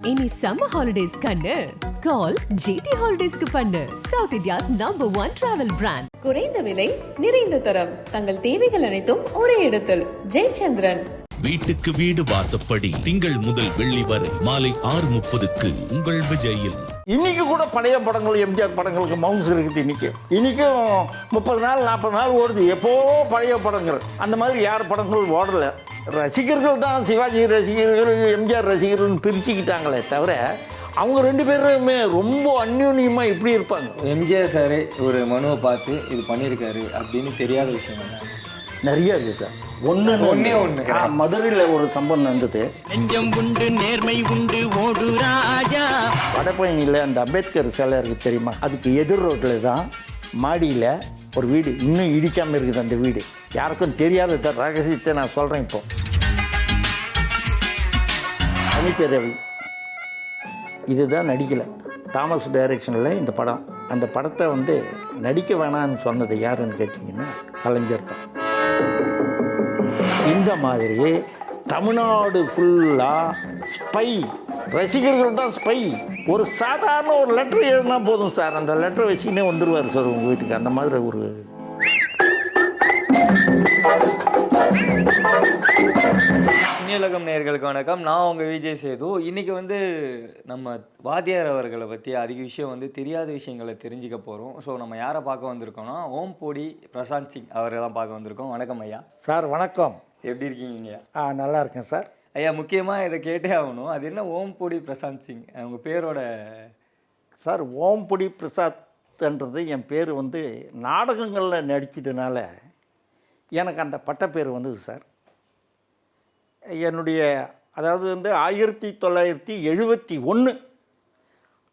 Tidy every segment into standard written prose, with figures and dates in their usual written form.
இனி summer holidays கண்ணு call GT ஹாலிடேஸ்க்கு பண்ணு. South India's #1 travel brand. குறைந்த விலை, நிறைந்த தரம், தங்கள் தேவைகள் அனைத்தும் ஒரே இடத்தில். ஜெயச்சந்திரன். வீட்டுக்கு வீடு வாசப்படி திங்கள் முதல் வெள்ளி வரை மாலை 6:30க்கு உங்கள் விஜயில். இன்னைக்கு கூட பழைய படங்கள், எம்ஜிஆர் படங்களுக்கு மவுஸ் இருக்குது. இன்னைக்கும் 30 நாள் 40 நாள் ஓடுது. எப்போவோ பழைய படங்கள். அந்த மாதிரி யார் படங்கள் ஓடல. ரசிகர்கள் தான் சிவாஜி ரசிகர்கள், எம்ஜிஆர் ரசிகர்கள் பிரிச்சுக்கிட்டாங்களே தவிர அவங்க 2 பேருமே ரொம்ப அந்யோன்யமாக இப்படி இருப்பாங்க. எம்ஜிஆர் சார் ஒரு மனுவை பார்த்து இது பண்ணியிருக்காரு அப்படின்னு தெரியாத விஷயம் நிறைய இருக்குது சார். ஒன்னே ஒன்று மதுரையில் ஒரு சம்பவம் நடந்தது. நெஞ்சம் உண்டு, நேர்மை உண்டு, ஓடு ராஜா. வடபழனியில் அந்த அம்பேத்கர் சிலை இருக்குது தெரியுமா? அதுக்கு எதிர் ரோட்டில் தான் மாடியில் ஒரு வீடு இன்னும் இடிக்காமல் இருக்குது. அந்த வீடு யாருக்கும் தெரியாத ரகசியத்தை நான் சொல்கிறேன். இப்போ அனிப்பிரவி இதுதான் நடிக்கலை. தாமஸ் டைரக்ஷனில் இந்த படம். அந்த படத்தை நடிக்க வேணான்னு சொன்னது யாருன்னு கேட்டிங்கன்னா கலைஞர் தான். இந்த மாதிரி தமிழ்நாடு ஃபுல்லாக ஸ்பை ரசிகர்கள் தான் ஸ்பை. ஒரு சாதாரண ஒரு லெட்டர் எழுதினா போதும் சார், அந்த லெட்டரை வச்சுக்கினே வந்துடுவார் சார் உங்கள் வீட்டுக்கு. அந்த மாதிரி ஒரு இனியுலகம் நேயர்களுக்கு வணக்கம். நான் உங்கள் விஜய் சேது. இன்றைக்கி நம்ம வாத்தியார் அவர்களை பற்றி அதிக விஷயம் தெரியாத விஷயங்களை தெரிஞ்சுக்க போகிறோம். ஸோ நம்ம யாரை பார்க்க வந்திருக்கோம்னா ஓம்பொடி பிரசாந்த் சிங் அவரை தான் பார்க்க வந்திருக்கோம். வணக்கம் ஐயா. சார் வணக்கம். எப்படி இருக்கீங்க? நல்லா இருக்கேன் சார். ஐயா, முக்கியமாக இதை கேட்டே ஆகணும். அது என்ன ஓம்பொடி பிரசாந்த் சிங் உங்கள் பேரோட? சார் ஓம்பொடி பிரசாத்ன்றது என் பேர் நாடகங்களில் நடிச்சதுனால எனக்கு அந்த பட்டப்பேர் வந்தது சார். என்னுடைய அதாவது 1971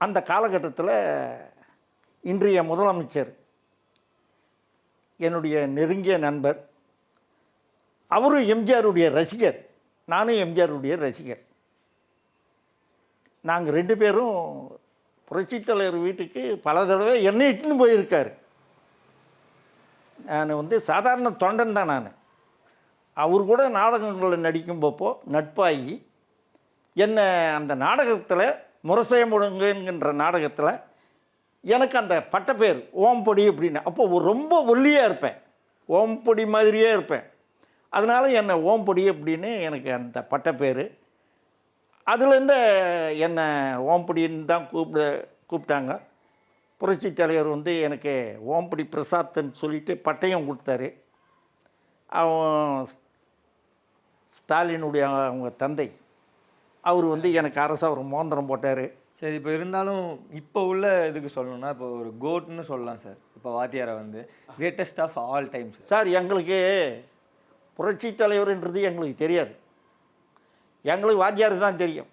அந்த காலகட்டத்தில் இன்றைய முதலமைச்சர் என்னுடைய நெருங்கிய நண்பர். அவரும் எம்ஜிஆருடைய ரசிகர், நானும் எம்ஜிஆருடைய ரசிகர். நாங்கள் 2 பேரும் புரட்சித் தலைவர் வீட்டுக்கு பல தடவை என்னை இட்டுன்னு போயிருக்கார். நான் சாதாரண தொண்டன் தான். நான் அவர் கூட நாடகங்களில் நடிக்கும்போப்போ நட்பாகி என்னை அந்த நாடகத்தில் முரசைய முடங்குங்கிற நாடகத்தில் எனக்கு அந்த பட்டப்பேர் ஓம்பொடி அப்படின்னு. அப்போது ரொம்ப ஒல்லியாக இருப்பேன், ஓம்பொடி மாதிரியே இருப்பேன். அதனால் என்னை ஓம்பொடி அப்படின்னு எனக்கு அந்த பட்டப்பேர். அதுலேருந்து என்னை ஓம்பொடின்னு தான் கூப்பிட்டாங்க. புரட்சி தலைவர் எனக்கு ஓம்பொடி பிரசாத்ன்னு சொல்லிட்டு பட்டயம் கொடுத்தாரு. அவன் ஸ்டாலினுடைய அவங்க தந்தை அவர் எனக்கு அரசாக ஒரு மோந்திரம் போட்டார். சரி, இப்போ இருந்தாலும் இப்போ உள்ள இதுக்கு சொல்லணும்னா இப்போ ஒரு கோட்னு சொல்லலாம் சார். இப்போ வாத்தியாரை greatest of all times sir. எங்களுக்கு புரட்சி தலைவர்ன்றது எங்களுக்கு தெரியாது. எங்களுக்கு வாத்தியார் தான் தெரியும்.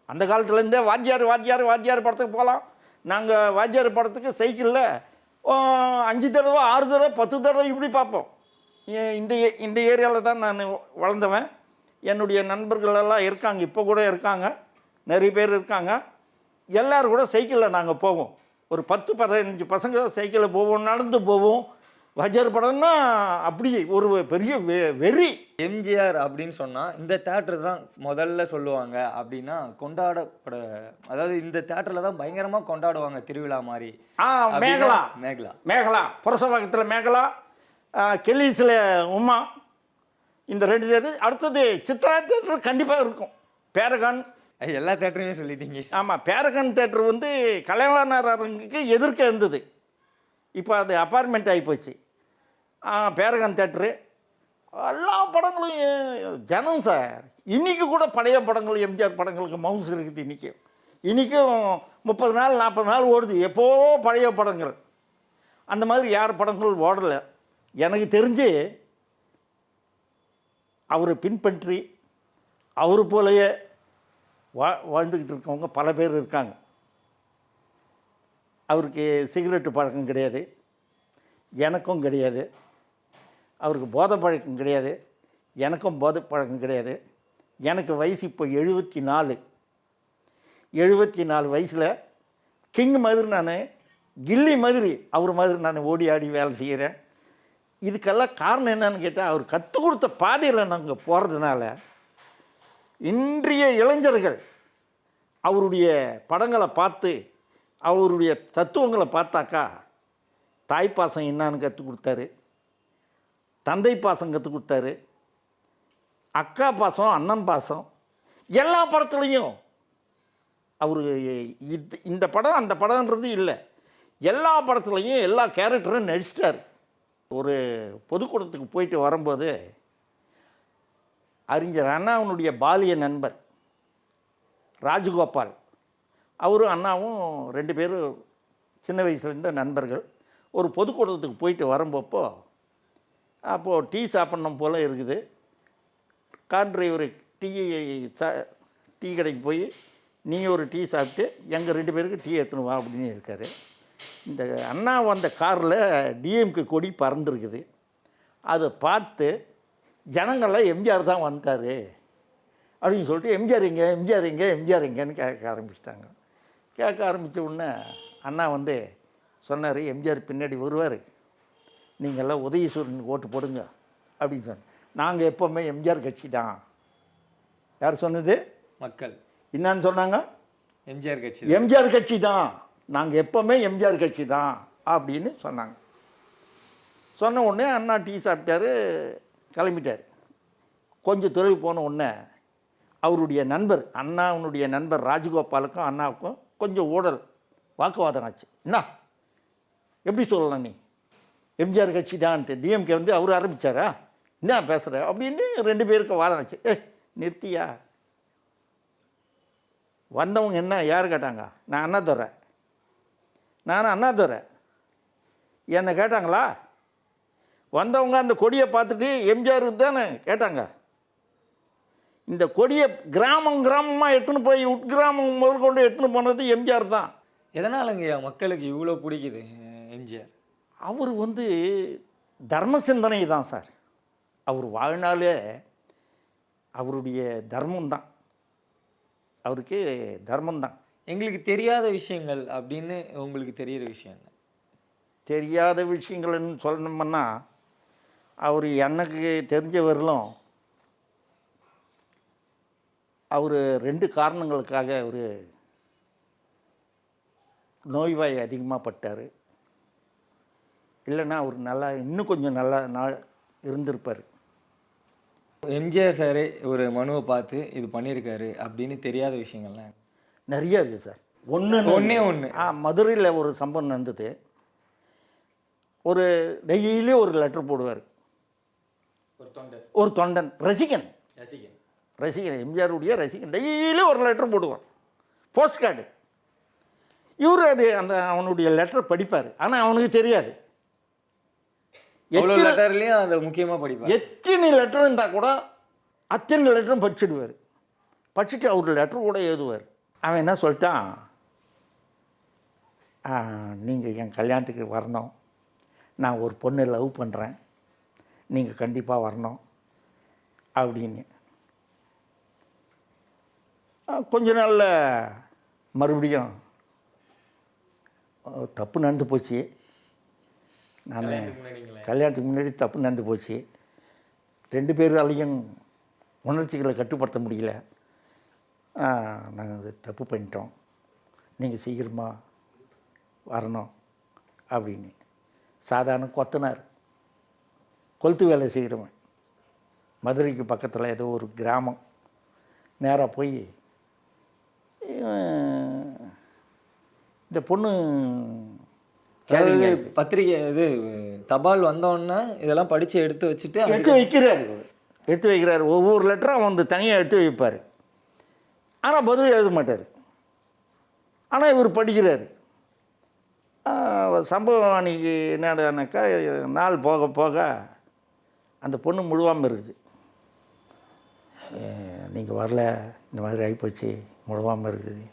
அந்த காலத்துலேருந்தே வாத்தியார் படத்துக்கு போகலாம். நாங்கள் வாத்தியார் படத்துக்கு சைக்கிளில் 5 தடவை 6 தடவை 10 தடவை இப்படி பார்ப்போம். இந்த ஏரியாவில் தான் நான் வளர்ந்தவன். என்னுடைய நண்பர்களெல்லாம் இருக்காங்க, இப்போ கூட இருக்காங்க, நிறைய பேர் இருக்காங்க. எல்லோரும் கூட சைக்கிளில் நாங்கள் போவோம். ஒரு 10-15 பசங்க சைக்கிளில் போவோம், நடந்து போவோம். வாத்தியார் படம்னா அப்படி ஒரு பெரிய வெறி. எம்ஜிஆர் அப்படின்னு சொன்னால் இந்த தேட்டர் தான் முதல்ல சொல்லுவாங்க அப்படின்னா கொண்டாடப்பட, அதாவது இந்த தேட்டரில் தான் பயங்கரமாக கொண்டாடுவாங்க திருவிழா மாதிரி. மேகலா புரசவாக்கத்தில் மேகலா, கெல்லிஸில் உமா, இந்த 2 தேட்டர். அடுத்தது சித்ரா தேட்டர் கண்டிப்பாக இருக்கும். பேரகான், எல்லா தேட்டருமே சொல்லிட்டீங்க. ஆமாம், பேரகான் தேட்டர் கலைஞர் அரங்குக்கு எதிர்க்க இருந்தது. இப்போ அது அப்பார்ட்மெண்ட் ஆகிப்போச்சு. பேரகான் தேட்டரு எல்லா படங்களும் ஜனம் சார். இன்றைக்கி கூட பழைய படங்கள், எம்ஜிஆர் படங்களுக்கு மவுஸ் இருக்குது. இன்றைக்கும் 30 நாள் 40 நாள் ஓடுது. எப்போவோ பழைய படங்கள். அந்த மாதிரி யார் படங்கள் ஓடலை. எனக்கு தெரிஞ்சு அவரை பின்பற்றி அவர் போலயே வாழ்ந்துக்கிட்டு இருக்கவங்க பல பேர் இருக்காங்க. அவருக்கு சிகரெட்டு பழக்கம் கிடையாது, எனக்கும் கிடையாது. அவருக்கு போதை பழக்கம் கிடையாது, எனக்கும் போதை பழக்கம் கிடையாது. எனக்கு வயசு இப்போ 74 வயசில் கிங் மாதிரி நான், கில்லி மாதிரி அவர் மாதிரி நான் ஓடி ஆடி வேலை செய்கிறேன். இதுக்கெல்லாம் காரணம் என்னன்னு கேட்டால் அவர் கற்றுக் கொடுத்த பாதையில் நாங்கள் போகிறதுனால இன்றைய இளைஞர்கள் அவருடைய படங்களை பார்த்து அவருடைய தத்துவங்களை பார்த்தாக்கா தாய்ப்பாசம் என்னான்னு கற்றுக் கொடுத்தாரு, தந்தை பாசம் கற்றுக் கொடுத்தாரு, அக்கா பாசம், அண்ணன் பாசம், எல்லா படத்துலையும் அவர் இந்த படம் அந்த படம்ன்றது இல்லை, எல்லா படத்துலையும் எல்லா கேரக்டரும் நடிச்சிட்டார். ஒரு பொதுக்கூட்டத்துக்கு போயிட்டு வரும்போது அறிஞர் அண்ணாவுடைய பாலிய நண்பர் ராஜகோபால், அவரும் அண்ணாவும் 2 பேரும் சின்ன வயசுலேருந்த நண்பர்கள். ஒரு பொதுக்கூட்டத்துக்கு போயிட்டு வரும்போப்போ அப்போது டீ சாப்பிட்ணும் போல் இருக்குது. கார் டிரைவரு டீ கடைக்கு போய் நீ ஒரு டீ சாப்பிட்டு எங்கள் 2 பேருக்கு டீ எடுத்துன்னு வா அப்படின்னு இருக்கார். இந்த அண்ணா வந்த காரில் டிஎம்கே கொடி பறந்துருக்குது. அதை பார்த்து ஜனங்கள்லாம் எம்ஜிஆர் தான் வந்துட்டார் அப்படின்னு சொல்லிட்டு எம்ஜிஆர் எங்கேன்னு கேட்க ஆரம்பிச்சிட்டாங்க. கேட்க ஆரம்பித்த உடனே அண்ணா வந்து சொன்னார், எம்ஜிஆர் பின்னாடி வருவார், நீங்கள்லாம் உதயசூரனுக்கு ஓட்டு போடுங்க அப்படின்னு சொன்னார். நாங்கள் எப்போவுமே எம்ஜிஆர் கட்சி தான். யார் சொன்னது? மக்கள். என்னான்னு சொன்னாங்க? எம்ஜிஆர் கட்சி. எம்ஜிஆர் கட்சி தான், நாங்கள் எப்போவுமே எம்ஜிஆர் கட்சி தான் அப்படின்னு சொன்னாங்க. சொன்ன உடனே அண்ணா டீ சாப்பிட்டாரு, கிளம்பிட்டார். கொஞ்சம் தொலைவு போன உடனே அவருடைய நண்பர் அண்ணாவுடைய நண்பர் ராஜகோபாலுக்கும் அண்ணாவுக்கும் கொஞ்சம் ஊழல் வாக்குவாதம் ஆச்சு. என்ன எப்படி சொல்லலாம் நீ எம்ஜிஆர் கட்சி தான்ட்டு? டிஎம்கே வந்து அவர் ஆரம்பித்தாரா, என்ன பேசுகிற அப்படின்னு 2 பேருக்கு வாதம் ஆச்சு. நிறுத்தியா? வந்தவங்க என்ன யார் கேட்டாங்க? நான் அண்ணாதுரை, நானும் அண்ணாதுரை. என்னை கேட்டாங்களா? வந்தவங்க அந்த கொடியை பார்த்துட்டு எம்ஜிஆர் தானே கேட்டாங்க. இந்த கொடியை கிராமமாக எடுத்துன்னு போய் உட்கிராமம் முதல் கொண்டு எடுத்துன்னு போனது எம்ஜிஆர் தான். எதனாலங்கய்யா மக்களுக்கு இவ்வளோ பிடிக்குது எம்ஜிஆர்? அவர் வந்து தர்ம சிந்தனை தான் சார். அவர் வாழ்நாளே அவருடைய தர்மம் தான், அவருக்கு தர்மம் தான். எங்களுக்கு தெரியாத விஷயங்கள் அப்படின்னு உங்களுக்கு தெரிகிற விஷயம் என்ன? தெரியாத விஷயங்கள்னு சொல்லணும்னா அவர் எனக்கு தெரிஞ்ச வரலும் அவர் 2 காரணங்களுக்காக அவர் நோய்வாய் அதிகமாக பட்டார். இல்லைன்னா அவர் நல்லா இன்னும் கொஞ்சம் நல்லா இருந்திருப்பார். எம்ஜிஆர் சாரே ஒரு மனுவை பார்த்து இது பண்ணியிருக்காரு அப்படின்னு தெரியாத விஷயங்கள்லாம் நிறைய இருக்குது சார். ஒன்று மதுரையில் ஒரு சம்பவம் நடந்தது. ஒரு டெய்லி ஒரு லெட்டர் போடுவார். ஒரு தொண்டன் ரசிகன் எம்ஜிஆருடைய ரசிகன் டெய்லி ஒரு லெட்டர் போடுவான், போஸ்ட் கார்டு. இவர் அது அந்த அவனுடைய லெட்டர் படிப்பார். ஆனால் அவனுக்கு தெரியாது லெட்டர்லையும் அதை முக்கியமாக படிப்பார். எத்தனை லெட்டர் இருந்தால் கூட அத்தனை லெட்டரும் படிச்சுடுவார். படிச்சுட்டு அவர் லெட்டர் கூட எழுதுவார். அவன் என்ன சொல்லிட்டான், நீங்கள் என் கல்யாணத்துக்கு வரணும், நான் ஒரு பொண்ணை லவ் பண்ணுறேன், நீங்கள் கண்டிப்பாக வரணும் அப்படின்னு. கொஞ்ச நாளில் மறுபடியும் தப்பு நடந்து போச்சு. நான் கல்யாணத்துக்கு முன்னாடி தப்பு நடந்து போச்சு. 2 பேராலையும் உணர்ச்சிகளை கட்டுப்படுத்த முடியல. நாங்கள் அது தப்பு பண்ணிட்டோம், நீங்கள் சீக்கிரமாக வரணும் அப்படின்னு. சாதாரண கொத்தனார், கொளுத்து வேலை செய்கிறவன், மதுரைக்கு பக்கத்தில் ஏதோ ஒரு கிராமம். நேராக போய் இந்த பொண்ணு பத்திரிக்கை இது தபால் வந்தோடனே இதெல்லாம் படித்து எடுத்து வச்சுட்டு எடுத்து வைக்கிறார். ஒவ்வொரு லெட்டரும் அவன் வந்து தனியாக எடுத்து வைப்பார். ஆனால் பதில் எழுத மாட்டார். ஆனால் இவர் படிக்கிறார். சம்பவம் அன்றைக்கி என்னடானாக்கா நாள் போக போக அந்த பொண்ணு முழுவாமல் இருக்குது. நீங்கள் வரல, இந்த மாதிரி ஆகிப்போச்சு, முழுவாமல் இருக்குது,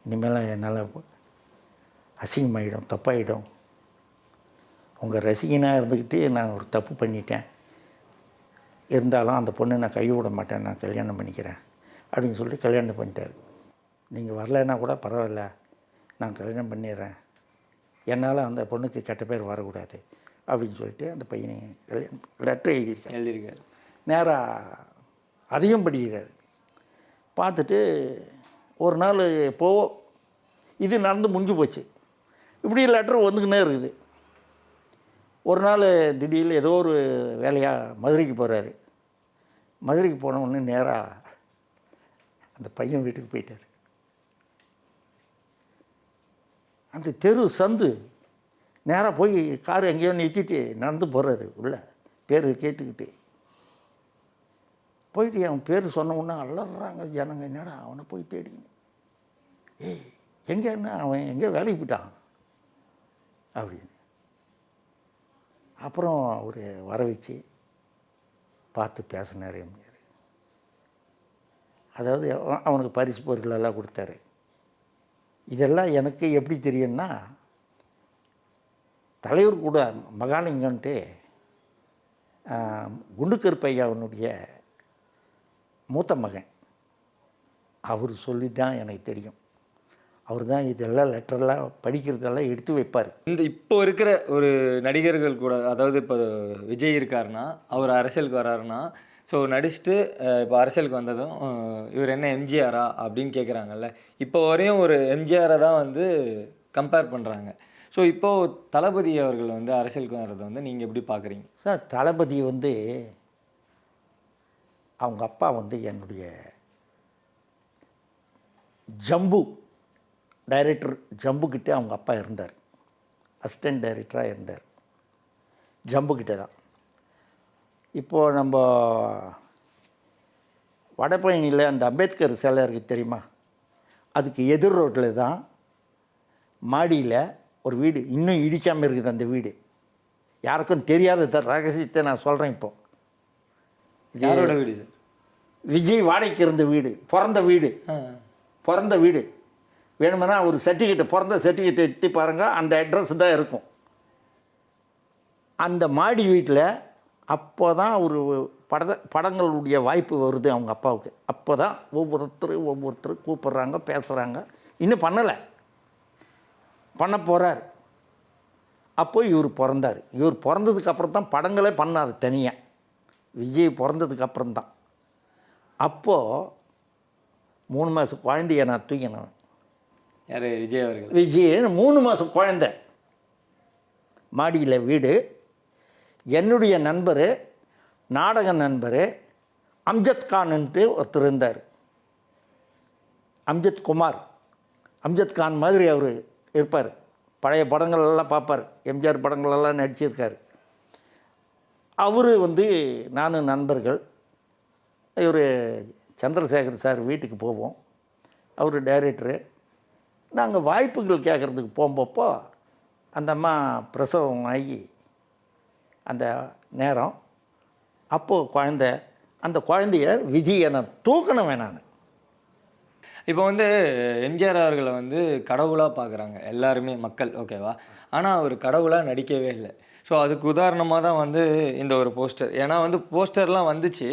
இனிமேல் என்னால் அசிங்கமாகிடும், தப்பாகிடும், உங்கள் ரசிகனாக இருந்துக்கிட்டு நான் ஒரு தப்பு பண்ணிட்டேன், இருந்தாலும் அந்த பொண்ணை நான் கைவிட மாட்டேன், நான் கல்யாணம் பண்ணிக்கிறேன் அப்படின்னு சொல்லிட்டு கல்யாணம் பண்ணிட்டார். நீங்கள் வரலைன்னா கூட பரவாயில்ல, நான் கல்யாணம் பண்ணிடுறேன், என்னால் அந்த பொண்ணுக்கு கெட்ட பேர் வரக்கூடாது அப்படின்னு சொல்லிட்டு அந்த பையனை லெட்டர் எழுதியிருக்கார். நேராக அதையும் படிக்கிறார். பார்த்துட்டு ஒரு நாள் இது நடந்து முடிஞ்சு போச்சு. இப்படி லெட்டர் வந்துக்கினே இருக்குது. ஒரு நாள் திடீர்னு ஏதோ ஒரு வேலையாக மதுரைக்கு போகிறாரு. மதுரைக்கு போன உடனே நேராக அந்த பையன் வீட்டுக்கு போயிட்டார். அந்த தெரு சந்து நேராக போய் கார் எங்கேயோ நிறுத்திட்டு நடந்து போகிறாரு. உள்ள பேர் கேட்டுக்கிட்டு போயிட்டு அவன் பேர் சொன்ன உடனே அலறாங்க ஜனங்க. என்னடா அவனை போய் தேடிக்கணும், ஏய் எங்கேன்னா அவன் எங்கே வேலைக்கு போயிட்டான் அப்படின்னு. அப்புறம் அவர் வர வச்சு பார்த்து பேசினார் எம்ஜிஆர். அதாவது அவனுக்கு பரிசு பொருட்களெல்லாம் கொடுத்தாரு. இதெல்லாம் எனக்கு எப்படி தெரியும்னா, தலைவர் கூட மகாலிங்கன்ட்டு குண்டுக்கருப்பையாவனுடைய மூத்த மகன், அவர் சொல்லி தான் எனக்கு தெரியும். அவர் தான் இதெல்லாம் லெட்டரெல்லாம் படிக்கிறதெல்லாம் எடுத்து வைப்பார். இப்போ இருக்கிற ஒரு நடிகர்கள் கூட, அதாவது இப்போ விஜய் இருக்காருன்னா அவர் அரசியலுக்கு வராருன்னா, ஸோ நடிச்சுட்டு இப்போ அரசியலுக்கு வந்ததும் இவர் என்ன எம்ஜிஆரா அப்படின்னு கேட்குறாங்கல்ல. இப்போ வரையும் ஒரு எம்ஜிஆரை தான் வந்து கம்பேர் பண்ணுறாங்க. ஸோ இப்போது தளபதி அவர்கள் வந்து அரசியலுக்கு வர்றதை வந்து நீங்கள் எப்படி பார்க்குறீங்க? சார், தளபதி வந்து அவங்க அப்பா வந்து என்னுடைய ஜம்பு டைரக்டர் ஜம்புக்கிட்டே அவங்க அப்பா இருந்தார். அசிஸ்டன்ட் டைரக்டராக இருந்தார். ஜம்புக்கிட்டே தான். இப்போது நம்ம வடபழனியில் அந்த அம்பேத்கர் சிலை இருக்குது தெரியுமா, அதுக்கு எதிர் ரோட்டில் தான் மாடியில் ஒரு வீடு இன்னும் இடிக்காமல் இருக்குது. அந்த வீடு யாருக்கும் தெரியாத ரகசியத்தை நான் சொல்கிறேன். இப்போ யாரோட வீடு சார்? விஜய் வாடகைக்கு இருந்த வீடு, பிறந்த வீடு. வேணுமென்னா ஒரு சர்டிஃபிகேட், பிறந்த சர்டிஃபிகேட் எடுத்து பாருங்கள், அந்த அட்ரஸ் தான் இருக்கும். அந்த மாடி வீட்டில் அப்போ தான் ஒரு படங்களுடைய வாய்ப்பு வருது அவங்க அப்பாவுக்கு. அப்போ தான் ஒவ்வொருத்தர் கூப்பிட்றாங்க, பேசுகிறாங்க. இன்னும் பண்ண போகிறார். அப்போ இவர் பிறந்தார். இவர் பிறந்ததுக்கப்புறம் தான் படங்களே பண்ணார் தனியாக. விஜய் பிறந்ததுக்கப்புறம் தான். அப்போது 3 மாதம் குழந்தைய நான் தூக்கினேன். யார்? விஜய் அவர்கள். விஜய் 3 மாதம் குழந்தை. மாடியில் வீடு. என்னுடைய நண்பர், நாடக நண்பர் அம்ஜத் கான்ன்ட்டு ஒருத்தர் இருந்தார். அம்ஜத் குமார். அம்ஜத் கான் மாதிரி அவர் இருப்பார். பழைய படங்களெல்லாம் பார்ப்பார். எம்ஜிஆர் படங்களெல்லாம் நடிச்சிருக்கார். அவர் வந்து நானும் நண்பர்கள். இவர் சந்திரசேகர் சார் வீட்டுக்கு போவோம். அவர் டைரக்டரு. நாங்கள் வாய்ப்புகள் கேட்குறதுக்கு போகும்போப்போ அந்த அம்மா பிரசவம் ஆகி அந்த நேரம். அப்போது அந்த குழந்தைய விஜயை நான் தூக்கணும் வேணான்னு. இப்போ வந்து எம்ஜிஆர் அவர்களை வந்து கடவுளாக பார்க்குறாங்க எல்லாருமே மக்கள், ஓகேவா? ஆனால் அவர் கடவுளாக நடிக்கவே இல்லை. ஸோ அதுக்கு உதாரணமாக தான் வந்து இந்த ஒரு போஸ்டர். ஏன்னா வந்து போஸ்டர்லாம் வந்துச்சு,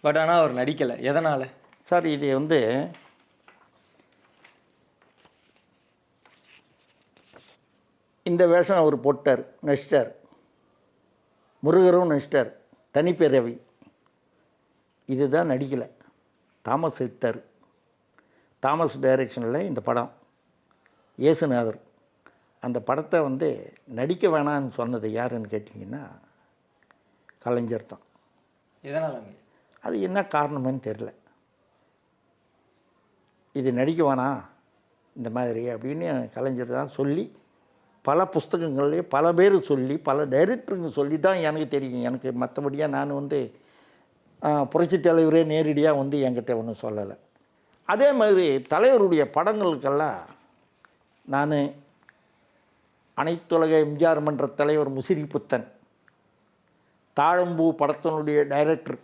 பட் ஆனால் அவர் நடிக்கலை. எதனால் சார்? இது வந்து இந்த வேஷம் அவர் போட்டார், நடிச்சிட்டார். முருகரும் நடிச்சிட்டார், தனிப்பிறவி. இதுதான் நடிக்கலை. தாமஸ் எடுத்தார். தாமஸ் டைரக்ஷனில் இந்த படம். இயேசுநாதர். அந்த படத்தை வந்து நடிக்க வேணான்னு சொன்னது யாருன்னு கேட்டிங்கன்னா கலைஞர் தான். எதனால்? அது என்ன காரணம்னு தெரில. இது நடிக்க வேணாம் இந்த மாதிரி அப்படின்னு கலைஞர் தான் சொல்லி, பல புஸ்தகங்கள்லேயே பல பேர் சொல்லி, பல டைரக்டருங்க சொல்லி தான் எனக்கு தெரியும். எனக்கு மற்றபடியாக நான் வந்து புரட்சித் தலைவரே நேரடியாக வந்து என்கிட்ட ஒன்றும் சொல்லலை. அதே மாதிரி தலைவருடைய படங்களுக்கெல்லாம் நான் அனைத்துலக எம்ஜிஆர் மன்ற தலைவர் முசிறி புத்தன், தாழம்பூ படத்தினுடைய டைரக்டர்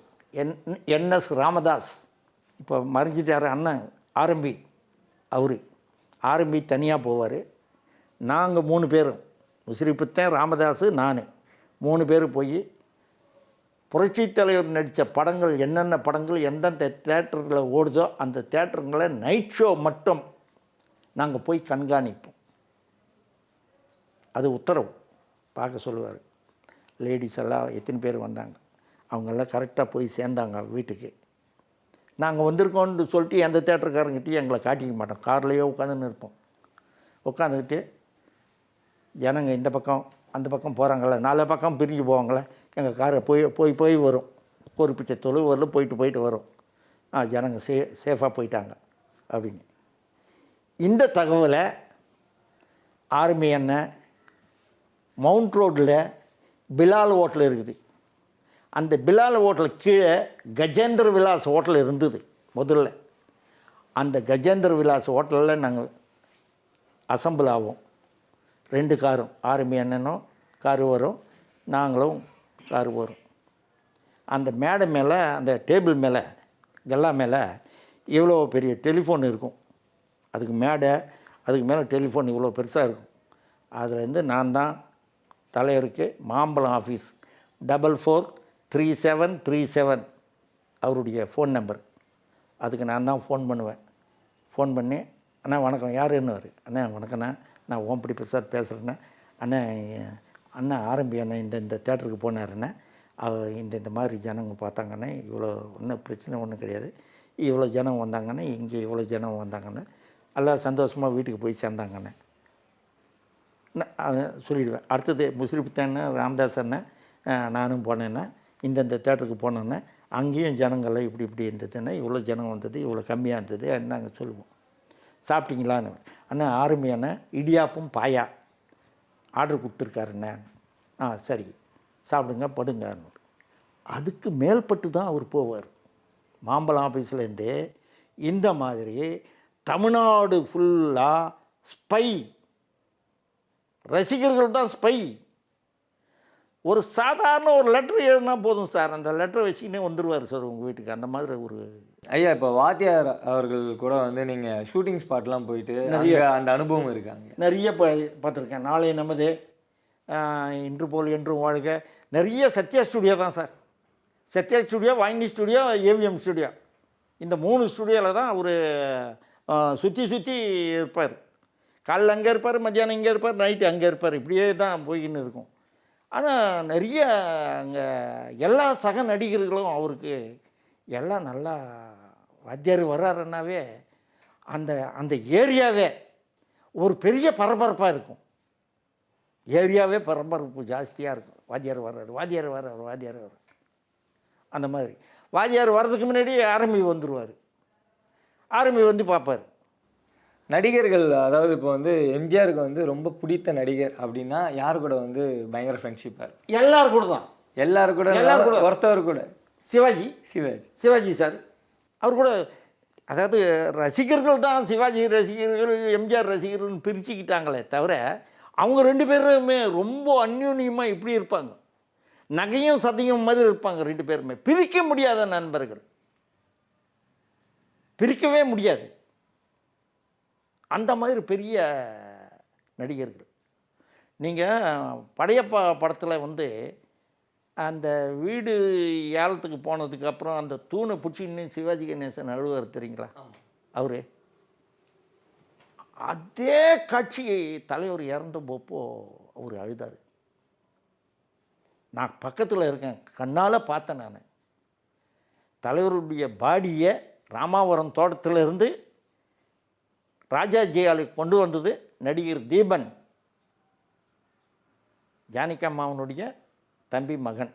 NS ராமதாஸ், இப்போ மறைஞ்சிட்டார் அண்ணன் ஆரம்பி. அவர் ஆரம்பி தனியாக போவார். நாங்கள் 3 பேரும், முசிறி புத்தன், ராமதாஸ், நான் 3 பேர் போய் புரட்சித் தலைவர் நடித்த படங்கள் என்னென்ன படங்கள் எந்தெந்த தேட்டர்களில் ஓடுதோ அந்த தேட்டருங்களை நைட் ஷோ மட்டும் நாங்கள் போய் கண்காணிப்போம். அது உத்தரவு பார்க்க சொல்லுவார். லேடிஸ் எல்லாம் எத்தனை பேர் வந்தாங்க, அவங்கெல்லாம் கரெக்டாக போய் சேர்ந்தாங்க வீட்டுக்கு. நாங்கள் வந்திருக்கோம்னு சொல்லிட்டு எந்த தேட்டருக்காரங்கிட்டையும் எங்களை காட்டிக்க மாட்டோம். கார்லேயே உட்காந்துன்னு இருப்போம். உட்காந்துக்கிட்டு ஜனங்க இந்த பக்கம் அந்த பக்கம் போகிறாங்களே, 4 பக்கம் பிரிஞ்சு போவாங்களே, எங்கள் காரை போய் வரும். குறிப்பிட்ட தொலைவில் போயிட்டு வரும். ஜனங்க சேஃபாக போயிட்டாங்க அப்படின்னு. இந்த தகவலை ஆர்மி அண்ணன் மவுண்ட் ரோட்டில் பிலால் ஹோட்டல் இருக்குது. அந்த பிலால் ஹோட்டல் கீழே கஜேந்திர விலாஸ் ஹோட்டல் இருந்தது முதல்ல. அந்த கஜேந்திர விலாஸ் ஹோட்டலில் நாங்கள் அசம்பிள் ஆவோம். 2 காரும், ஆர்மி அண்ணனும் காரு வரும், நாங்களும் காரு வரும். அந்த மேடை மேலே, அந்த டேபிள் மேலே, கல்லா மேலே இவ்வளோ பெரிய டெலிஃபோன் இருக்கும். அதுக்கு மேடை, அதுக்கு மேலே டெலிஃபோன் இவ்வளோ பெருசாக இருக்கும். அதுலேருந்து நான் தான் தலைவருக்கு மாம்பழம் ஆஃபீஸ் 443737 அவருடைய ஃபோன் நம்பர். அதுக்கு நான் தான் ஃபோன் பண்ணுவேன். ஃபோன் பண்ணி, அண்ணா வணக்கம், யாருன்னுவார். அண்ணா வணக்கண்ணா, நான் ஓம்படி பிரசாத் பேசுகிறேண்ணே. அண்ணா ஆரம்பி அண்ணா இந்த தேட்டருக்கு போனாருண்ணே, இந்த மாதிரி ஜனங்க பார்த்தாங்கண்ணே, இவ்வளோ ஒன்றும் பிரச்சனை ஒன்றும் கிடையாது, இவ்வளோ ஜனம் வந்தாங்கண்ணே, இங்கே இவ்வளோ ஜனம் வந்தாங்கண்ணே, எல்லாம் சந்தோஷமாக வீட்டுக்கு போய் சேர்ந்தாங்கண்ணே சொல்லிடுவேன். அடுத்தது முஸ்லிப்தானே, ராம்தாஸ் அண்ணன், நானும் போனேன்னா, இந்த தேட்டருக்கு போனேன்னா, அங்கேயும் ஜனங்கள்லாம் இப்படி இருந்ததுன்னா, இவ்வளோ ஜனம் வந்தது, இவ்வளோ கம்மியாக இருந்தது நாங்கள் சொல்லுவோம். சாப்பிட்டீங்களான்னு. அண்ணா ஆர்மி அண்ணன் இடியாப்பும் பாயா ஆர்டர் கொடுத்துருக்காருண்ணே. சரி சாப்பிடுங்க படுங்கன்னு. அதுக்கு மேல்பட்டு தான் அவர் போவார். மாம்பழம் ஆஃபீஸ்லேருந்து இந்த மாதிரி தமிழ்நாடு ஃபுல்லாக ஸ்பை, ரசிகர்கள் தான் ஸ்பை. ஒரு சாதாரண ஒரு லெட்ரு எழுதினா போதும் சார், அந்த லெட்டரை வச்சுக்கினே வந்துடுவார் சார் உங்கள் வீட்டுக்கு. அந்த மாதிரி ஒரு ஐயா, இப்போ வாத்தியார் அவர்கள் கூட வந்து நீங்கள் ஷூட்டிங் ஸ்பாட்லாம் போயிட்டு நிறைய அந்த அனுபவம் இருக்காங்க. நிறைய பார்த்துருக்கேன். நாளை நமது, இன்று போல் என்றும் வாழ்க, நிறைய சத்யா ஸ்டுடியோ தான் sir. Sathya studio, Vauhini studio, AVM studio, இந்த 3 ஸ்டுடியோவில் தான் அவர் சுற்றி இருப்பார். காலைல அங்கே இருப்பார், மத்தியானம் இங்கே இருப்பார், நைட்டு அங்கே இருப்பார். இப்படியே தான் போய்கின்னு இருக்கும். ஆனால் நிறைய அங்கே எல்லா சக நடிகர்களும் அவருக்கு எல்லாம் நல்லா வாத்தியார் வர்றாருன்னாவே அந்த ஏரியாவே ஒரு பெரிய பரபரப்பாக இருக்கும். ஏரியாவே பரபரப்பு ஜாஸ்தியாக இருக்கும். வாத்தியார் வர்றாரு. அந்த மாதிரி வாத்தியார் வர்றதுக்கு முன்னாடி ஆர்மி வந்துடுவார். ஆர்மி வந்து பார்ப்பார். நடிகர்கள், அதாவது இப்போ வந்து எம்ஜிஆருக்கு வந்து ரொம்ப பிடித்த நடிகர் அப்படின்னா யார் கூட வந்து பயங்கர ஃப்ரெண்ட்ஷிப்பாக? எல்லாரும் கூட தான். எல்லாரும் கூட ஒருத்தவர் கூட சிவாஜி சார். அவர் கூட, அதாவது ரசிகர்கள் தான் சிவாஜி ரசிகர்கள், எம்ஜிஆர் ரசிகர்கள்னு பிரிச்சுக்கிட்டாங்களே தவிர, அவங்க 2 பேருமே ரொம்ப அந்யோன்யமாக இப்படி இருப்பாங்க. நகையும் சதையும் மாதிரி இருப்பாங்க 2 பேருமே. பிரிக்க முடியாத நண்பர்கள், பிரிக்கவே முடியாது. அந்த மாதிரி பெரிய நடிகர்கள். நீங்கள் படையப்பா படத்தில் வந்து அந்த வீடு ஏலத்துக்கு போனதுக்கப்புறம் அந்த தூணை பிடிச்சின்னு சிவாஜி கணேசன் அழுவார் தெரியுங்களா? அவர் அதே காட்சி தலைவர் இறந்தப்போ அவர் அழுதார். நான் பக்கத்தில் இருக்கேன், கண்ணால் பார்த்தேன். நான் தலைவருடைய பாடியை ராமாவரம் தோட்டத்திலிருந்து ராஜாஜி ஆளுக்கு கொண்டு வந்தது நடிகர் தீபன், ஜானகியம்மாவனுடைய தம்பி மகன்.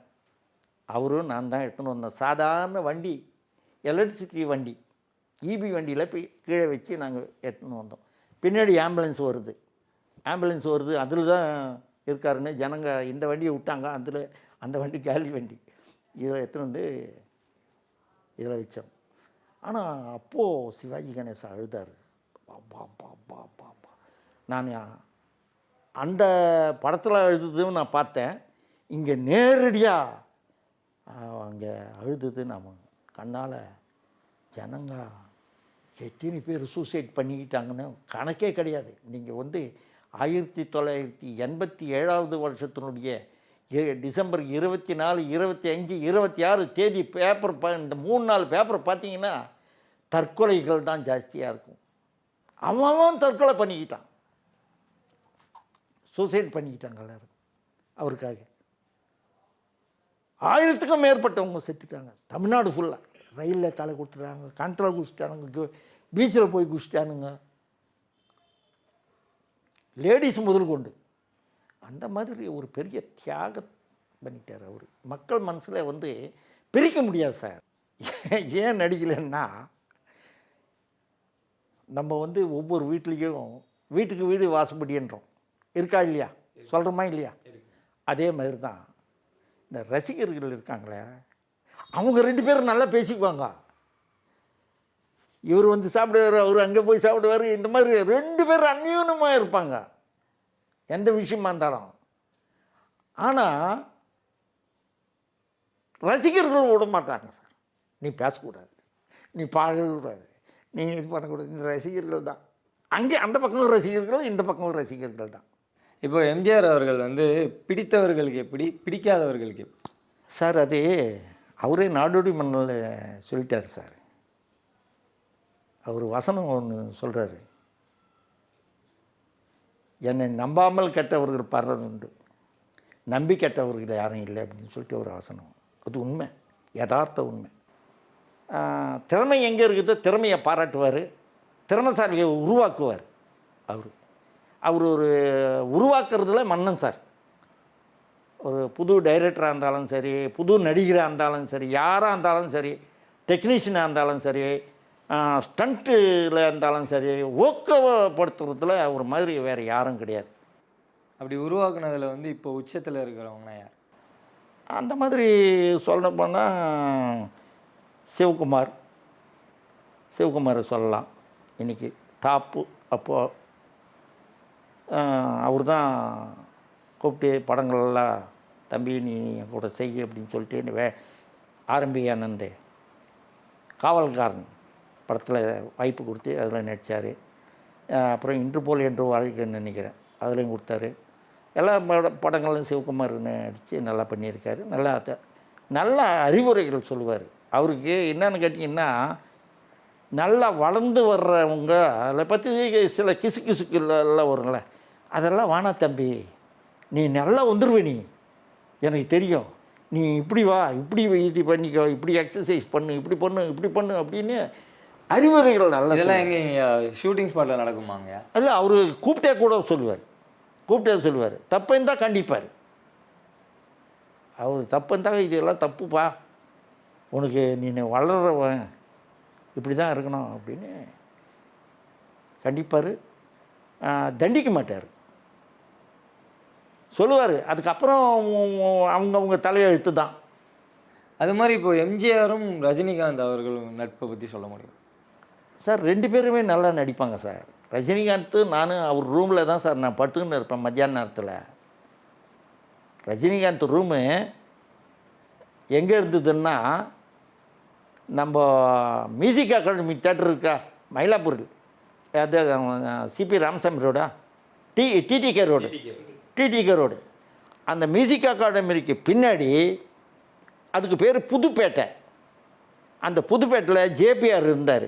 அவரும் நான் தான் எடுத்துன்னு வந்தோம். சாதாரண வண்டி, எலக்ட்ரிசிட்டி வண்டி, இபி வண்டியில் போய் கீழே வச்சு நாங்கள் எடுத்துன்னு வந்தோம். பின்னாடி ஆம்புலன்ஸ் வருது, அதில் தான் இருக்காருன்னு ஜனங்க இந்த வண்டியை விட்டாங்க, அந்த வண்டி காலி வண்டி, இதில் எடுத்துன்னு வந்து இதில் வச்சோம். ஆனால் அப்போது சிவாஜி கணேசன் அழுதார். நான் அந்த படத்தில் அழுதுன்னு நான் பார்த்தேன். இங்கே நேரடியாக அங்கே அழுதுது நம்ம கண்ணால். ஜனங்க எத்தனை பேர் சூசைட் பண்ணிக்கிட்டாங்கன்னு கணக்கே கிடையாது. நீங்கள் வந்து 1987 வருஷத்தினுடைய டிசம்பர் 24, 25, 26 தேதி பேப்பர் இந்த 3-4 பேப்பர் பார்த்தீங்கன்னா தற்கொலைகள் தான் ஜாஸ்தியாக இருக்கும். அவன் தற்கொலை பண்ணிக்கிட்டான், சூசைட் பண்ணிக்கிட்டாங்க எல்லாரும் அவருக்காக. 1000க்கும் மேற்பட்டவங்க செத்துட்டாங்க தமிழ்நாடு ஃபுல்லாக. ரயிலில் தலை கொடுத்துட்டாங்க, கிணத்துல குடிச்சிட்டானுங்க, பீச்சில் போய் குடிச்சிட்டானுங்க, லேடிஸ் முதல் கொண்டு. அந்த மாதிரி ஒரு பெரிய தியாகம் பண்ணிட்டார் அவர். மக்கள் மனசில் வந்து பிரிக்க முடியாது சார். ஏன் நடிக்கலைன்னா, நம்ம வந்து ஒவ்வொரு வீட்லேயும் வீட்டுக்கு வீடு வாசப்படின்றோம், இருக்கா இல்லையா, சொல்கிறோமா இல்லையா? அதே மாதிரி தான் இந்த ரசிகர்கள் இருக்காங்களே, அவங்க 2 பேரும் நல்லா பேசிக்குவாங்க. இவர் வந்து சாப்பிடுவார், அவர் அங்கே போய் சாப்பிடுவார். இந்த மாதிரி 2 பேரும் அந்யோன்யமாக இருப்பாங்க எந்த விஷயமா இருந்தாலும். ஆனால் ரசிகர்கள் விட மாட்டாங்க சார். நீ பேசக்கூடாது, நீ பாடக்கூடாது, நீ இது பண்ணக்கூடாது. இந்த ரசிகர்கள் தான் அங்கே, அந்த பக்கம் ரசிகர்கள், இந்த பக்கம் ரசிகர்கள் தான். இப்போ எம்ஜிஆர் அவர்கள் வந்து பிடித்தவர்களுக்கு எப்படி, பிடிக்காதவர்களுக்கு எப்படி சார்? அது அவரே நாடோடி மன்னல் சொல்லிட்டார் சார். அவர் வசனம் ஒன்று சொல்கிறாரு, என்னை நம்பாமல் கெட்டவர்கள் பலர் உண்டு, நம்பி கெட்டவர்கள் யாரும் இல்லை அப்படின்னு சொல்லிட்டு ஒரு வசனம். அது உண்மை, யதார்த்த உண்மை. திறமை எங்கே இருக்குதோ திறமையை பாராட்டுவார், திறமைசாலியை உருவாக்குவார். அவர் ஒரு உருவாக்குறதுல மன்னன் சார். ஒரு புது டைரக்டராக இருந்தாலும் சரி, புது நடிகராக இருந்தாலும் சரி, யாராக இருந்தாலும் சரி, டெக்னீஷியனாக இருந்தாலும் சரி, ஸ்டண்ட்டில் இருந்தாலும் சரி, ஊக்கப்படுத்துறதுல ஒரு மாதிரி வேறு யாரும் கிடையாது. அப்படி உருவாக்குனதில் வந்து இப்போ உச்சத்தில் இருக்கிறவங்கன்னா யார்? அந்த மாதிரி சொல்ல போனால் சிவகுமாரை சொல்லலாம். இன்றைக்கி டாப்பு. அப்போது அவர் தான் கூப்பிட்டு படங்களெல்லாம், தம்பி நீ என் கூட செய்ய அப்படின்னு சொல்லிட்டு ஆரம்பி ஆனந்த் காவல்காரன் படத்தில் வாய்ப்பு கொடுத்து அதில் நடித்தார். அப்புறம் இன்று போல் என்று வாழ்க்கைன்னு நினைக்கிறேன், அதுலேயும் கொடுத்தாரு. எல்லா படங்களும் சிவகுமார் நடித்து நல்லா பண்ணியிருக்காரு. நல்ல அறிவுரைகள் சொல்லுவார். அவருக்கு என்னென்னு கேட்டிங்கன்னா, நல்லா வளர்ந்து வர்றவங்க அதில் பற்றி சில கிசுக்கிசுக்கெல்லாம் வரும்ல, அதெல்லாம் வானா தம்பி, நீ நல்லா வந்துடுவே, நீ எனக்கு தெரியும், நீ இப்படி வா, இப்படி இது பண்ணிக்கோ, இப்படி எக்ஸசைஸ் பண்ணு, இப்படி பண்ணு அப்படின்னு அறிவுரைகள் நல்லா. இதெல்லாம் எங்கே ஷூட்டிங் ஸ்பாட்டில் நடக்குமாங்க? இல்லை, அவர் கூப்பிட்டே கூட சொல்லுவார். தப்பு இருந்தால் கண்டிப்பார். அவர் தப்பு இருந்தால் இதெல்லாம் தப்புப்பா, உனக்கு நீ வளர்றவன் இப்படி தான் இருக்கணும் அப்படின்னு கண்டிப்பார். தண்டிக்க மாட்டார், சொல்லுவார். அதுக்கப்புறம் அவங்க தலையெழுத்து தான். அது மாதிரி இப்போ எம்ஜிஆரும் ரஜினிகாந்த் அவர்களும் நட்பை பற்றி சொல்ல முடியும் சார்? 2 பேருமே நல்லா நடிப்பாங்க சார். ரஜினிகாந்த் நான் அவர் ரூமில் தான் சார் நான் படுத்துக்கின்னு இருப்பேன் மத்தியான நேரத்தில். ரஜினிகாந்த் ரூமு எங்கே இருந்ததுன்னா, நம்ம மியூசிக் அகாடமி தேட்டர் இருக்கா மயிலாப்பூரில், அது சிபி ராமசாமி ரோடா, டிடிகே ரோடு, அந்த மியூசிக் அகாடமிக்கு பின்னாடி, அதுக்கு பேர் புதுப்பேட்டை. அந்த புதுப்பேட்டையில் ஜேபிஆர் இருந்தார்.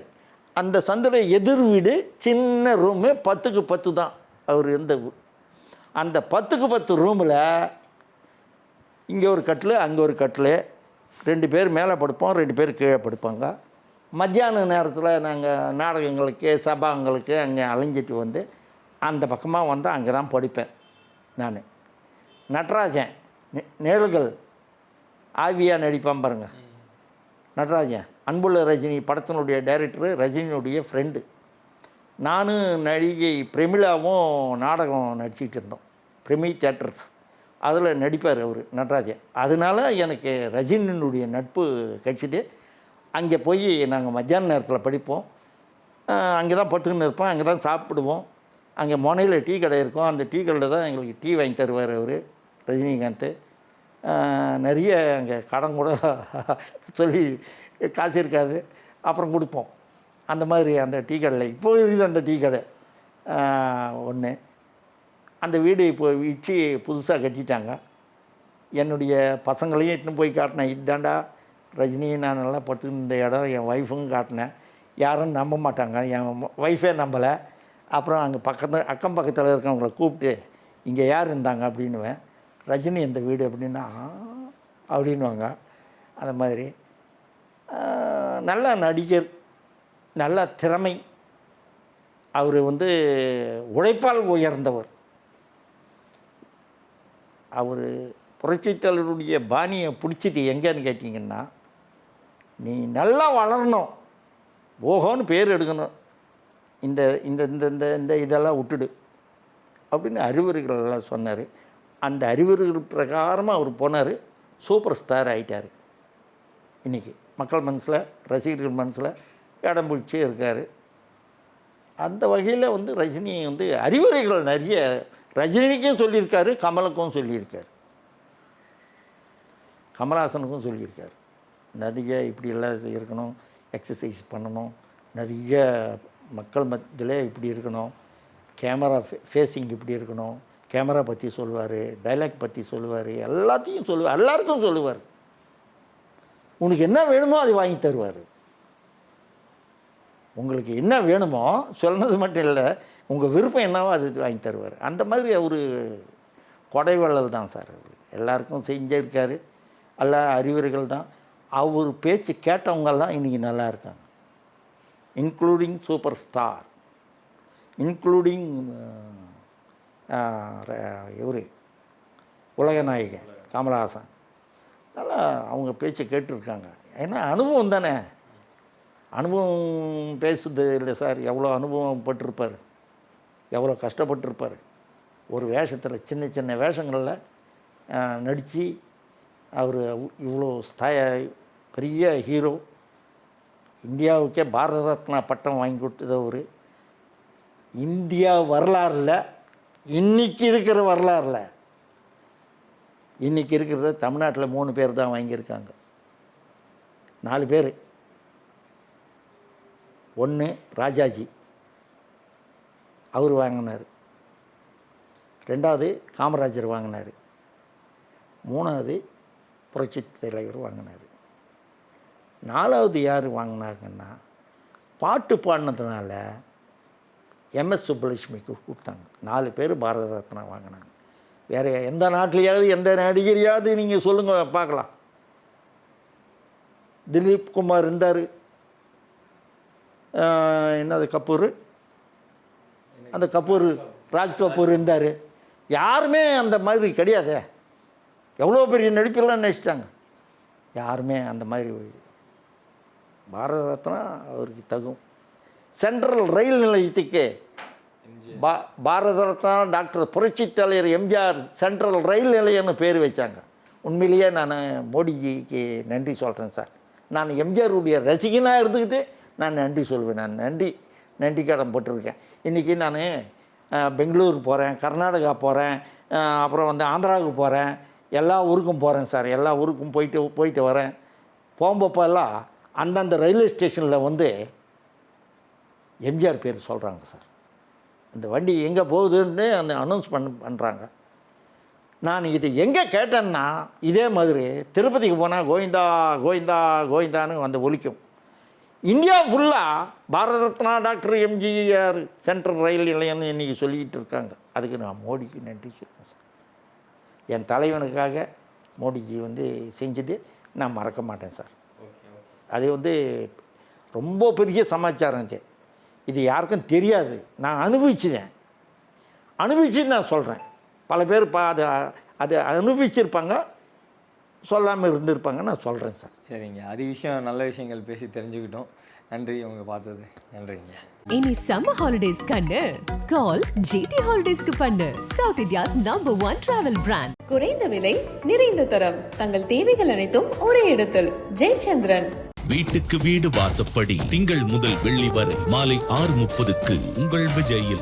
அந்த சந்தில் எதிர் வீடு, சின்ன ரூமு, 10க்கு 10 தான் அவர் இருந்த. அந்த 10க்கு 10 ரூமில் இங்கே ஒரு கட்டில், அங்கே ஒரு கட்டில், 2 பேர் மேலே படுப்போம், 2 பேர் கீழே படுப்பாங்க. மத்தியான நேரத்தில் நாங்கள் நாடகங்களுக்கு, சபாங்களுக்கு அங்கே அலைஞ்சிட்டு வந்து அந்த பக்கமாக வந்து அங்கே தான் படிப்பேன் நான். நடராஜன் நிழல்கள் ஆவியாக நடிப்பான் பாருங்கள், நடராஜன் அன்புள்ள ரஜினி படத்தினுடைய டைரக்டரு, ரஜினியுடைய ஃப்ரெண்டு. நானும் நடிகை பிரமிளாவும் நாடகம் நடிச்சிட்டு இருந்தோம், பிரமி தியேட்டர்ஸ். அதில் நடிப்பார் அவர் நடராஜன். அதனால எனக்கு ரஜினியினுடைய நட்பு கிடச்சிது. அங்கே போய் நாங்கள் மத்தியான நேரத்தில் படிப்போம், அங்கே தான் பட்டுன்னு இருப்போம், அங்கே தான் சாப்பிடுவோம். அங்கே மொனையில் டீ கடை இருக்கும், அந்த டீ கடையில் தான் எங்களுக்கு டீ வாங்கி தருவார் அவர் ரஜினிகாந்த். நிறைய அங்கே கடன் கூட சொல்லி காசு இருக்காது, அப்புறம் கொடுப்போம். அந்த மாதிரி அந்த டீ கடையில் இப்போ இருக்குது அந்த டீ கடை ஒன்று. அந்த வீடு இப்போ இச்சு புதுசாக கட்டிட்டாங்க. என்னுடைய பசங்களையும் இட்டுன்னு போய் காட்டினேன், இதுதாண்டா ரஜினி நான் நல்லா படுத்துக்கிட்டு இந்த இடம். என் ஒய்ஃபும் காட்டினேன், யாரும் நம்ப மாட்டாங்க, என் ஒய்ஃபே நம்பலை. அப்புறம் அங்கே அக்கம் பக்கத்தில் இருக்கவங்கள கூப்பிட்டு இங்கே யார் இருந்தாங்க அப்படின்னுவேன். ரஜினி இந்த வீடு அப்படின்னா அப்படின்வாங்க. அந்த மாதிரி நல்ல நடிகர், நல்ல திறமை. அவர் வந்து உழைப்பால் உயர்ந்தவர். அவர் புரட்சித்தலைவருடைய பாணியை பிடிச்சிட்டு எங்கேன்னு கேட்டிங்கன்னா, நீ நல்லா வளரணும், ஓஹோன்னு பேர் எடுக்கணும், இந்த இந்த இந்த இந்த இந்த இதெல்லாம் விட்டுடு அப்படின்னு அறிவுரைகள் எல்லாம் சொன்னார். அந்த அறிவுரைகள் பிரகாரமாக அவர் போனார். சூப்பர் ஸ்டார் ஆகிட்டார். இன்றைக்கி மக்கள் மனசில், ரசிகர்கள் மனசில் இடம் பிடிச்சே இருக்கார். அந்த வகையில் வந்து ரஜினி வந்து அறிவுரைகள் நிறைய ரஜினிக்கும் சொல்லியிருக்காரு, கமலுக்கும் சொல்லியிருக்காரு, கமல்ஹாசனுக்கும் சொல்லியிருக்காரு. நிறைய இப்படியெல்லாம் இருக்கணும், எக்ஸசைஸ் பண்ணணும், நிறைய மக்கள் மத்தியில் இப்படி இருக்கணும், கேமரா ஃபேஸிங் இப்படி இருக்கணும், கேமரா பற்றி சொல்லுவார், டைலாக் பற்றி சொல்லுவார், எல்லாத்தையும் சொல்லுவார், எல்லாருக்கும் சொல்லுவார். உனக்கு என்ன வேணுமோ அது வாங்கி தருவார். உங்களுக்கு என்ன வேணுமோ சொன்னது மட்டும் இல்லை, உங்கள் விருப்பம் என்னவோ அது வாங்கி தருவார். அந்த மாதிரி அவர் கொடைவள்ளல் தான் சார். அவர் எல்லாருக்கும் செஞ்சிருக்காரு. எல்லா அறிவுரைகள் தான். அவர் பேச்சு கேட்டவங்கெல்லாம் இன்றைக்கி நல்லா இருக்காங்க, இன்க்ளூடிங் சூப்பர் ஸ்டார், இன்க்ளூடிங் இவர் உலகநாயகன் கமல்ஹாசன். நல்லா அவங்க பேச்சை கேட்டுருக்காங்க. ஏன்னா அனுபவம் தானே, அனுபவம் பேசுது இல்லை சார். எவ்வளோ அனுபவம் பட்டிருப்பார், எவ்வளோ கஷ்டப்பட்டிருப்பார். ஒரு வேஷத்தில் சின்ன சின்ன வேஷங்களில் நடித்து அவர் இவ்வளோ பெரிய ஹீரோ, இந்தியாவுக்கே பாரத ரத்னா பட்டம் வாங்கி கொடுத்தது அவர். இந்தியா வரலாறுல, இன்றைக்கி இருக்கிற வரலாறுல, இன்றைக்கி இருக்கிறத தமிழ்நாட்டில் 3 பேர் தான் வாங்கியிருக்காங்க. 4 பேர். 1 ராஜாஜி, அவர் வாங்கினார். 2வது காமராஜர் வாங்கினார். 3வது புரட்சி தலைவர் வாங்கினார். 4வது யார் வாங்கினாங்கன்னா, பாட்டு பாடினதுனால எம்எஸ் சுப்புலட்சுமிக்கு கூப்பிட்டாங்க. 4 பேர் பாரத ரத்னா வாங்கினாங்க. வேறு எந்த நாட்டிலையாவது, எந்த நடிகரையாவது நீங்கள் சொல்லுங்கள் பார்க்கலாம். திலீப் குமார் இருந்தார், என்னது கபூர், அந்த கபூர், ராஜ் கபூர் இருந்தார். யாருமே அந்த மாதிரி கிடையாதே. எவ்வளோ பெரிய நடிப்பெல்லாம் நினச்சிட்டாங்க. யாருமே அந்த மாதிரி. பாரத ரத்னா அவருக்கு தகும். சென்ட்ரல் ரயில் நிலையத்துக்கு பாரத ரத்னா டாக்டர் புரட்சி தலைவர் எம்ஜிஆர் சென்ட்ரல் ரயில் நிலையம்னு பேர் வச்சாங்க. உண்மையிலேயே நான் மோடிஜிக்கு நன்றி சொல்கிறேன் சார். நான் எம்ஜிஆருடைய ரசிகனாக இருந்துக்கிட்டு நான் நன்றி சொல்வேன். நான் நன்றி கடன் போட்டிருக்கேன். இன்றைக்கி நான் பெங்களூர் போகிறேன், கர்நாடகா போகிறேன், அப்புறம் வந்து ஆந்திராவுக்கு போகிறேன், எல்லா ஊருக்கும் போகிறேன் சார். எல்லா ஊருக்கும் போயிட்டு வரேன். போகும்போப்பெல்லாம் அந்தந்த ரயில்வே ஸ்டேஷனில் வந்து எம்ஜிஆர் பேர் சொல்கிறாங்க சார். அந்த வண்டி எங்கே போகுதுன்னு அந்த அனௌன்ஸ் பண்ணுறாங்க. நான் இது எங்கே கேட்டேன்னா, இதே மாதிரி திருப்பதிக்கு போனால் கோவிந்தா கோவிந்தா கோவிந்தான்னு வந்து ஒலிக்கும். இந்தியா ஃபுல்லாக பாரத ரத்னா டாக்டர் எம்ஜிஆர் சென்ட்ரல் ரயில் நிலையம்னு இன்றைக்கி சொல்லிக்கிட்டு இருக்காங்க. அதுக்கு நான் மோடிக்கு நன்றி சொல்லுவேன் சார். என் தலைவனுக்காக மோடிஜி வந்து செஞ்சது நான் மறக்க மாட்டேன் சார். அது வந்து ரொம்ப பெரிய சமாச்சாரம். இது யாருக்கும் தெரியாது. நான் அனுபவிச்சுன்னு நான் சொல்கிறேன். பல பேர் அது அனுபவிச்சிருப்பாங்க, சொல்லாமல் இருந்திருப்பாங்க. நான் சொல்கிறேன் சார். சரிங்க, அது விஷயம் நல்ல விஷயங்கள் பேசி தெரிஞ்சுக்கிட்டோம். நன்றி உங்க பார்த்தது. நன்றிங்க. இனி சம்மர் ஹாலிடேஸ் கண்ணு கால் ஜிடி ஹாலிடேஸ்க்கு பண்ணு. South India's number 1 travel brand. குறைந்த விலை, நிறைந்த தரம், தங்கள் தேவைகள் அனைத்தும் ஒரே இடத்தில். ஜெயச்சந்திரன். வீட்டுக்கு வீடு வாசப்படி திங்கள் முதல் வெள்ளி வரை மாலை 6:30க்கு உங்கள் விஜயில்.